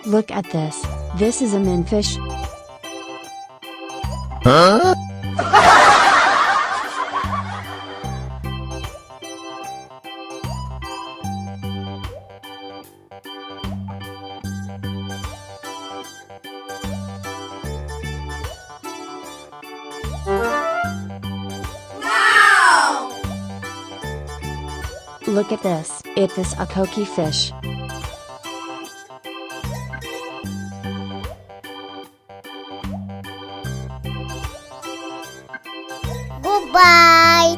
Look at this. This is a minfish. Huh? Look at this. It is a coqui fish. Goodbye.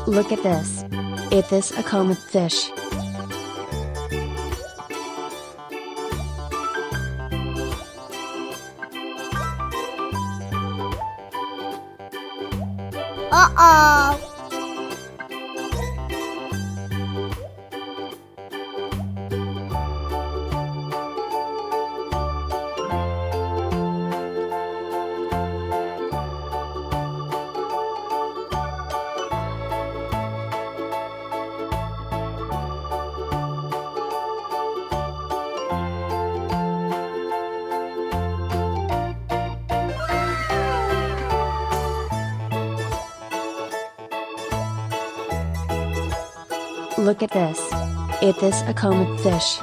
Look at this. It is a comet fish. Uh-oh. Look at this. It is a comet fish.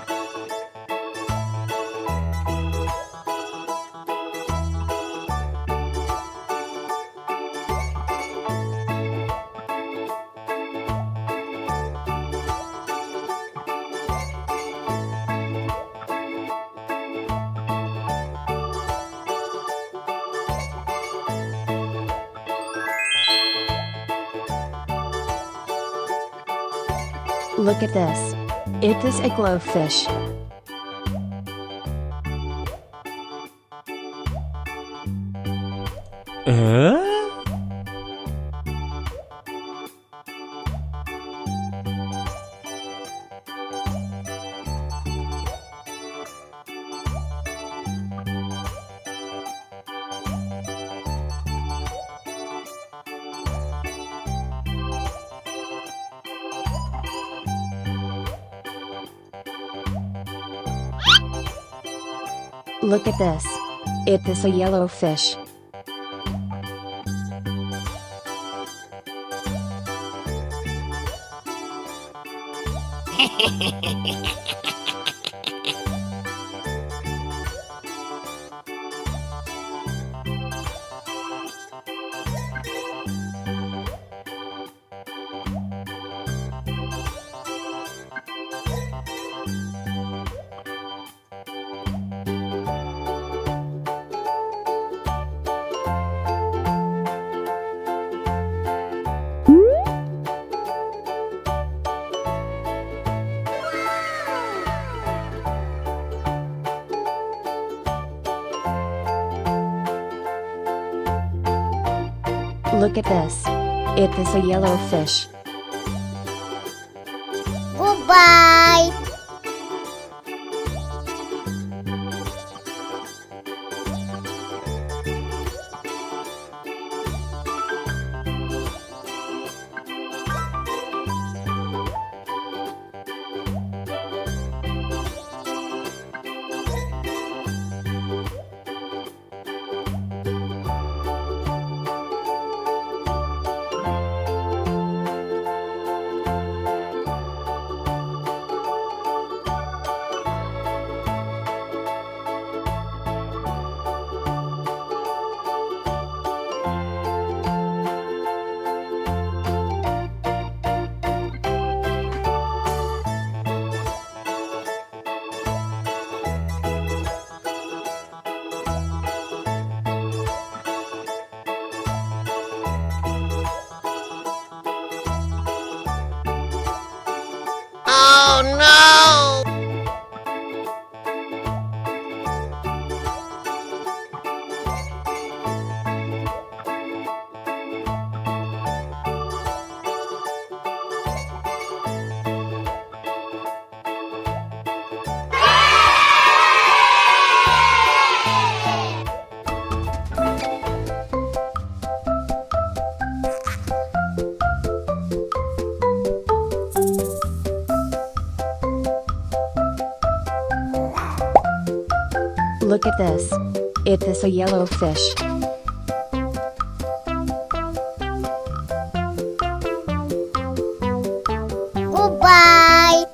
Look at this. It is a glowfish. Look at this. It is a yellow fish. Look at this. It is a yellow fish. Goodbye. Look at this. It is a yellow fish. Goodbye.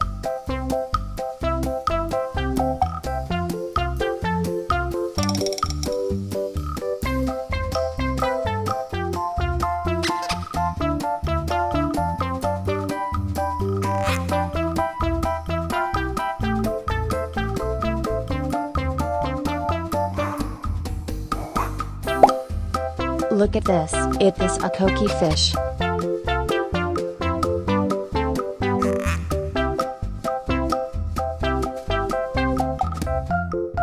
Look at this. It is a coqui fish.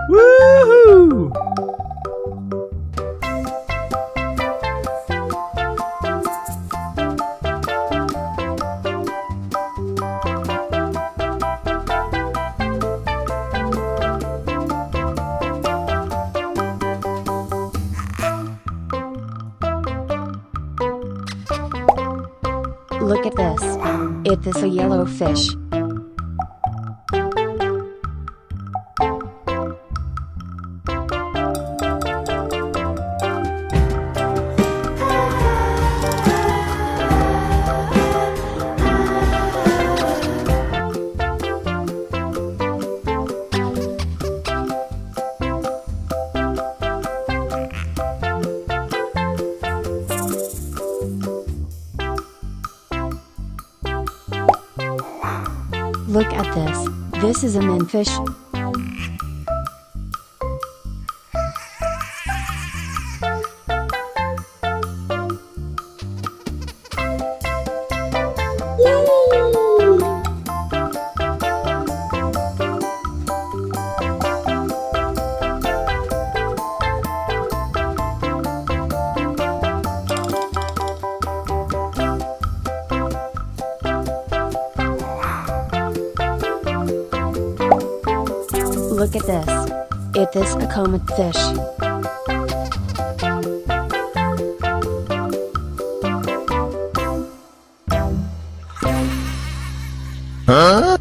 Woohoo! Look at this. It is a yellow fish. Look at this. This is a minfish. Look at this. It is a comet fish. Huh?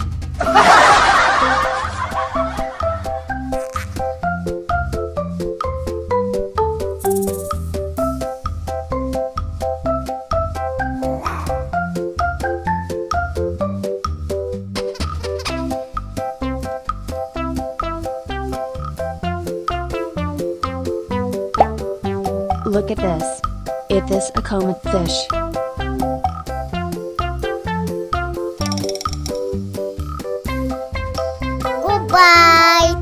Look at this. It is a comet fish. Goodbye.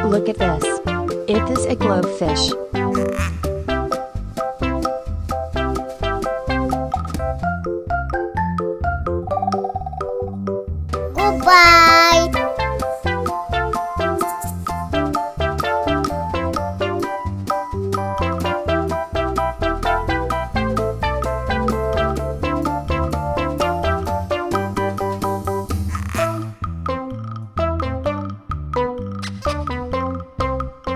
Look at this. It is a glowfish.